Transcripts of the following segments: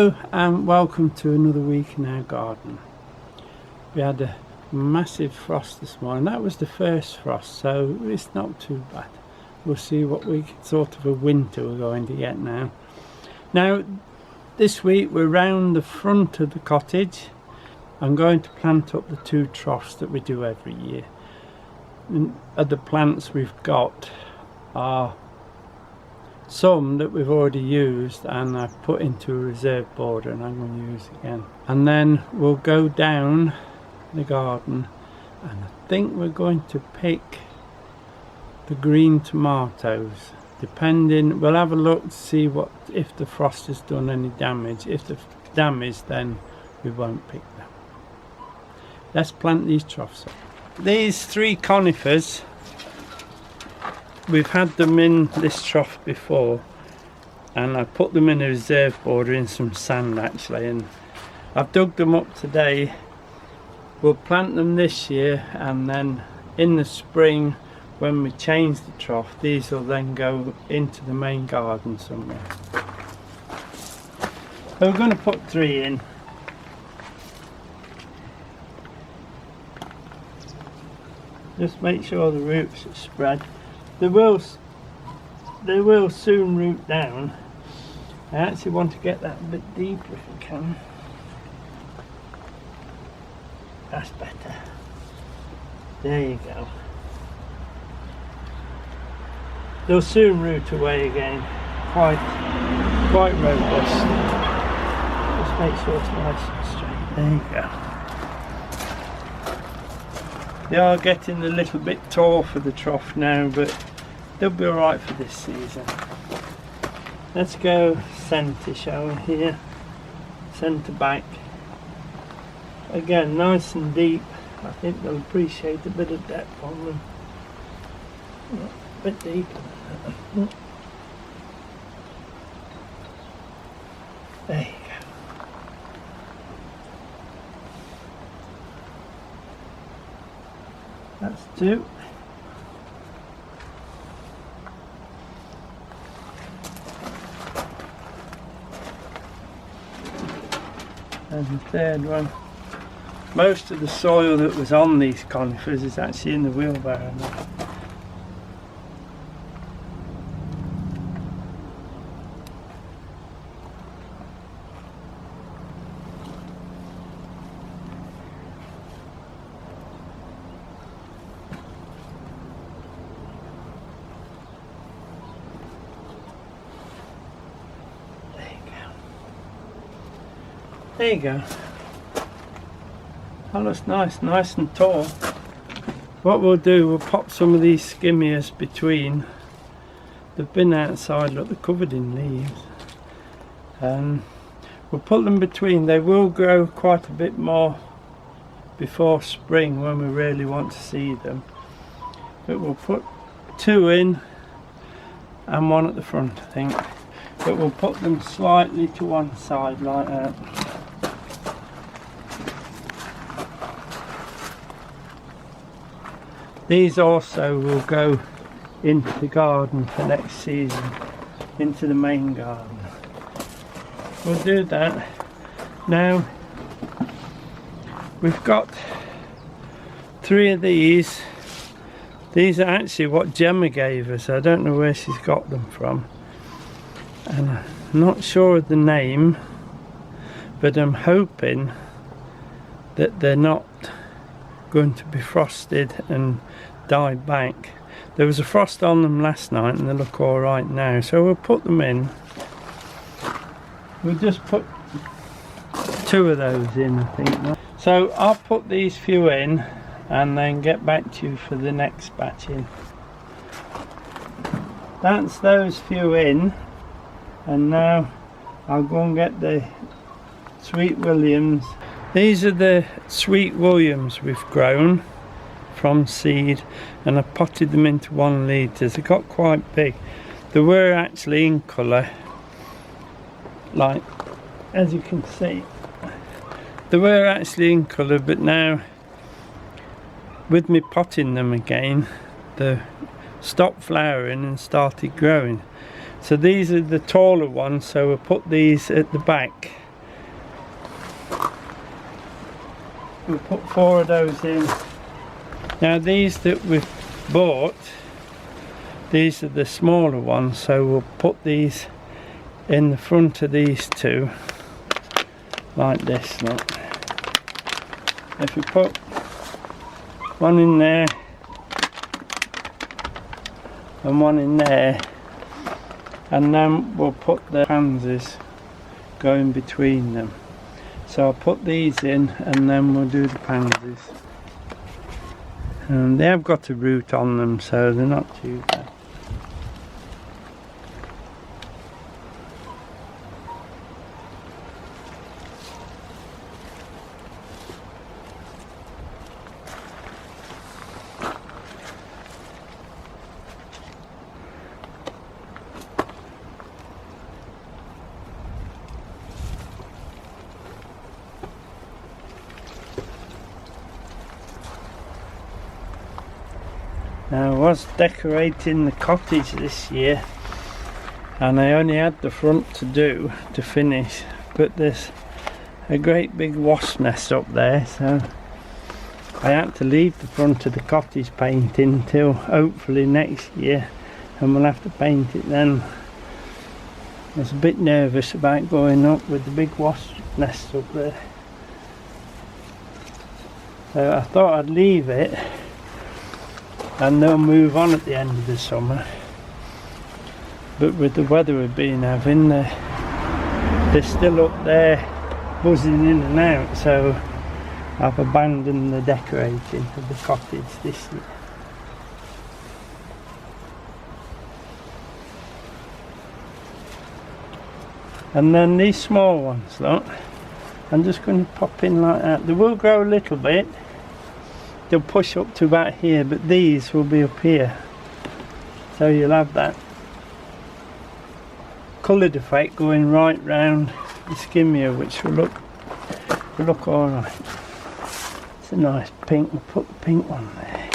Hello and welcome to another week in our garden. We had a massive frost this morning. That was the first frost, so it's not too bad. We'll see what sort of a winter we're going to get now. Now this week we're round the front of the cottage. I'm going to plant up the 2 troughs that we do every year. And other plants we've got are some that we've already used and I've put into a reserve border and I'm going to use again. And then we'll go down the garden and I think we're going to pick the green tomatoes. Depending, we'll have a look to see what if the frost has done any damage. If the damage, then we won't pick them. Let's plant these troughs. These 3 conifers, we've had them in this trough before and I put them in a reserve border in some sand actually, and I've dug them up today. We'll plant them this year and then in the spring when we change the trough, these will then go into the main garden somewhere. So we're going to put 3 in. Just make sure the roots are spread. They will soon root down. I actually want to get that a bit deeper if I can. That's better. There you go. They'll soon root away again. Quite robust. Just make sure it's nice and straight. There you go. They are getting a little bit tall for the trough now, but they'll be alright for this season. Let's go centre, shall we, here. Centre back. Again, nice and deep. I think they'll appreciate a bit of depth on them. A bit deeper. There you go. That's 2. And the 3rd one. Most of the soil that was on these conifers is actually in the wheelbarrow now. There you go. That looks nice and tall. What we'll do, we'll pop some of these skimmiers between. They've been outside, look, they're covered in leaves. We'll put them between. They will grow quite a bit more before spring when we really want to see them. But we'll put 2 in and 1 at the front, I think. But we'll put them slightly to one side like that. These also will go into the garden for next season, into the main garden. We'll do that. Now, we've got 3 of these. These are actually what Gemma gave us. I don't know where she's got them from. And I'm not sure of the name, but I'm hoping that they're not going to be frosted and die back. There was a frost on them last night and they look alright now, so we'll put them in. We'll just put 2 of those in, I think. So I'll put these few in and then get back to you for the next batch in. That's those few in, and now I'll go and get the Sweet Williams. These are the Sweet Williams we've grown from seed, and I potted them into 1 litre. They got quite big. They were actually in colour, like as you can see. They were actually in colour, but now with me potting them again, they stopped flowering and started growing. So these are the taller ones, so we'll put these at the back we'll put 4 of those in. Now these that we've bought, these are the smaller ones, so we'll put these in the front of these 2 like this. Look, if we put one in there and one in there, and then we'll put the pansies going between them. So I'll put these in and then we'll do the pansies. And they have got a root on them, so they're not too bad. Now I was decorating the cottage this year and I only had the front to finish, but there's a great big wasp nest up there, so I had to leave the front of the cottage painting till hopefully next year, and we'll have to paint it then. I was a bit nervous about going up with the big wasp nest up there, so I thought I'd leave it and they'll move on at the end of the summer. But with the weather we've been having, they're still up there buzzing in and out, so I've abandoned the decorating of the cottage this year. And then these small ones, look, I'm just going to pop in like that. They will grow a little bit. They'll push up to about here, but these will be up here, so you'll have that coloured effect going right round the skimmer, which will look alright. It's a nice pink. We'll put the pink one there.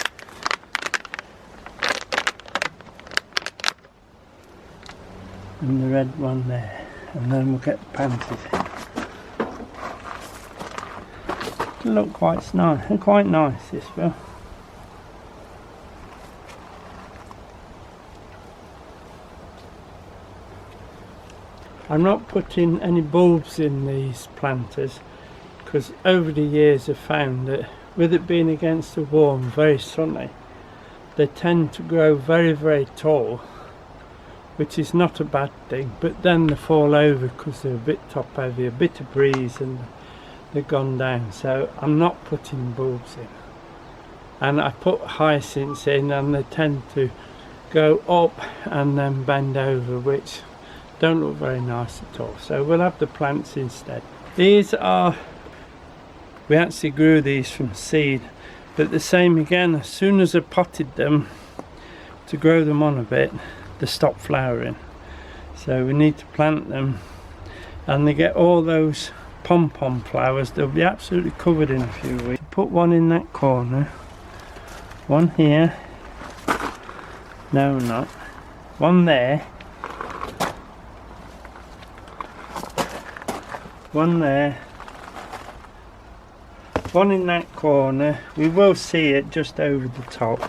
And the red one there, and then we'll get the pansies in. It'll look quite nice, this will. I'm not putting any bulbs in these planters because over the years I've found that with it being against the wall and very sunny, they tend to grow very, very tall, which is not a bad thing, but then they fall over because they're a bit top heavy, a bit of breeze and they've gone down. So I'm not putting bulbs in, and I put hyacinths in and they tend to go up and then bend over, which don't look very nice at all. So we'll have the plants instead. These are, we actually grew these from seed, but the same again, as soon as I potted them to grow them on a bit, they stop flowering. So we need to plant them, and they get all those pom-pom flowers. They'll be absolutely covered in a few weeks. Put one in that corner, one here, no, not one there, one there, one in that corner. We will see it just over the top,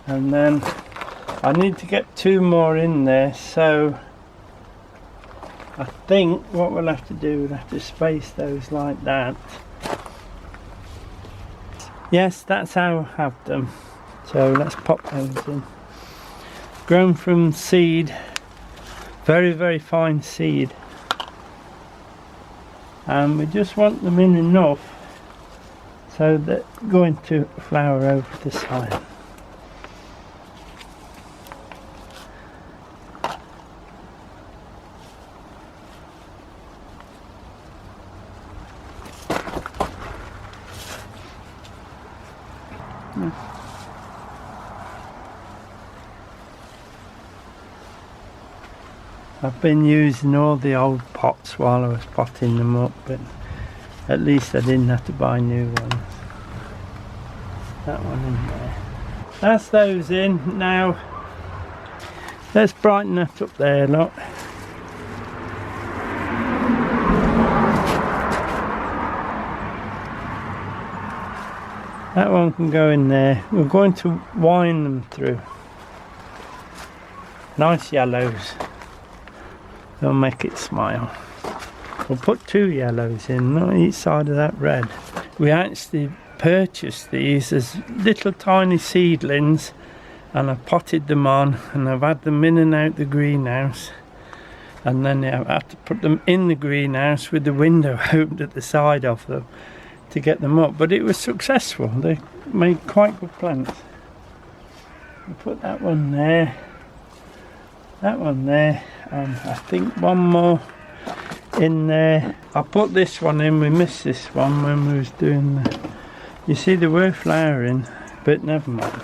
and then I need to get 2 more in there, so I think what we'll have to do, we'll have to space those like that. Yes, that's how I have them. So let's pop those in. Grown from seed, very, very fine seed. And we just want them in enough so that they're going to flower over the side. I've been using all the old pots while I was potting them up, but at least I didn't have to buy new ones. That one in there. That's those in. Now let's brighten that up there, look. That one can go in there. We're going to wind them through. Nice yellows. They'll make it smile. We'll put 2 yellows in on each side of that red. We actually purchased these as little tiny seedlings, and I've potted them on, and I've had them in and out the greenhouse, and then I have to put them in the greenhouse with the window opened at the side of them to get them up, but it was successful. They made quite good plants. We'll put that one there, that one there, and I think one more in there. I put this one in, we missed this one when we was doing the, you see they were flowering, but never mind.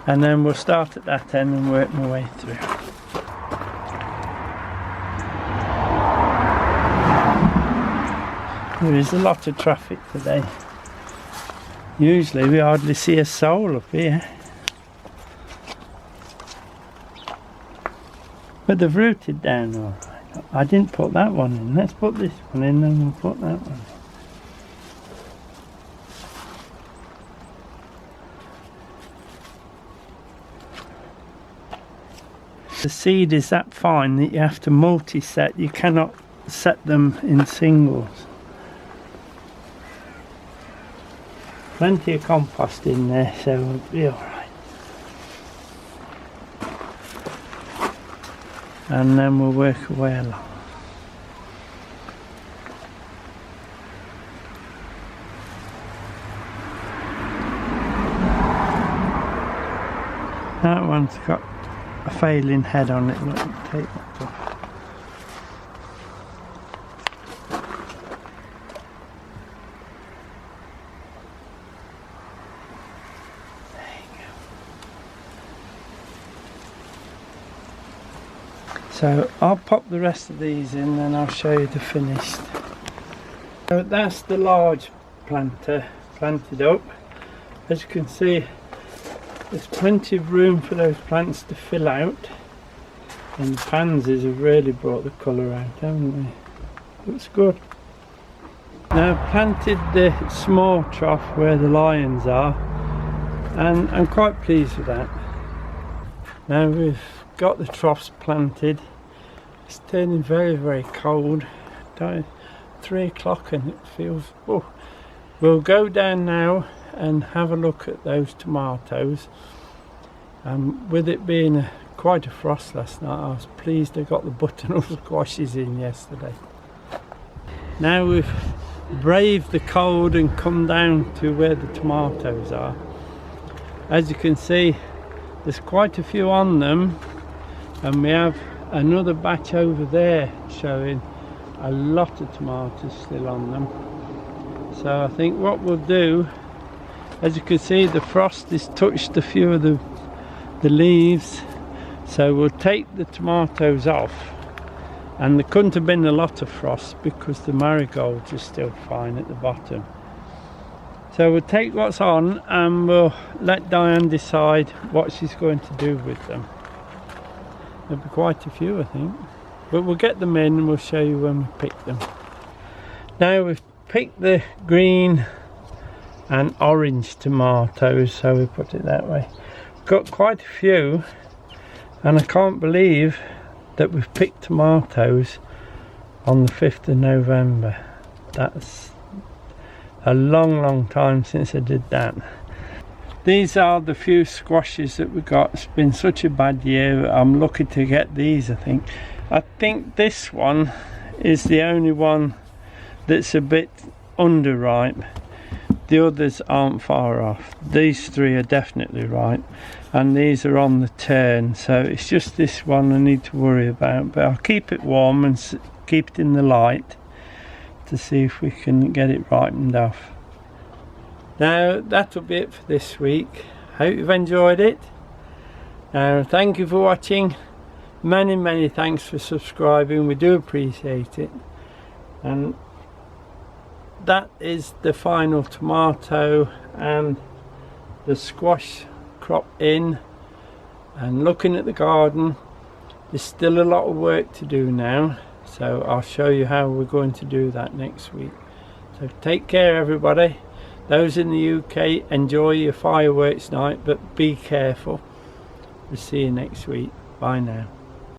And then we'll start at that end and work my way through. There is a lot of traffic today. Usually we hardly see a soul up here. But they've rooted down all right. I didn't put that one in. Let's put this one in and we'll put that one in. The seed is that fine that you have to multi-set. You cannot set them in singles. Plenty of compost in there, so we'll be alright. And then we'll work our way along. That one's got a failing head on it. Let me take that off. So I'll pop the rest of these in and I'll show you the finished. So that's the large planter planted up. As you can see, there's plenty of room for those plants to fill out, and the pansies have really brought the colour out, haven't they? Looks good. Now I've planted the small trough where the lions are, and I'm quite pleased with that. Now we've got the troughs planted. It's turning very, very cold. 3 o'clock and it feels, oh. We'll go down now and have a look at those tomatoes. With it being quite a frost last night, I was pleased I got the butternut squashes in yesterday. Now we've braved the cold and come down to where the tomatoes are. As you can see, there's quite a few on them, and we have another batch over there showing a lot of tomatoes still on them. So I think what we'll do, as you can see, the frost has touched a few of the leaves, so we'll take the tomatoes off, and there couldn't have been a lot of frost because the marigolds are still fine at the bottom. So we'll take what's on and we'll let Diane decide what she's going to do with them. There'll be quite a few, I think, but we'll get them in and we'll show you when we pick them. Now we've picked the green and orange tomatoes, so we put it that way. We've got quite a few, and I can't believe that we've picked tomatoes on the 5th of November. That's a long time since I did that. These are the few squashes that we got. It's been such a bad year. I'm lucky to get these, I think. I think this one is the only one that's a bit underripe. The others aren't far off. These 3 are definitely ripe, and these are on the turn, so it's just this one I need to worry about. But I'll keep it warm and keep it in the light to see if we can get it ripened off. Now that'll be it for this week. Hope you've enjoyed it. Now thank you for watching. Many thanks for subscribing. We do appreciate it. And that is the final tomato and the squash crop in. And looking at the garden, there's still a lot of work to do now. So I'll show you how we're going to do that next week. So take care everybody. Those in the UK, enjoy your fireworks night, but be careful. We'll see you next week. Bye now.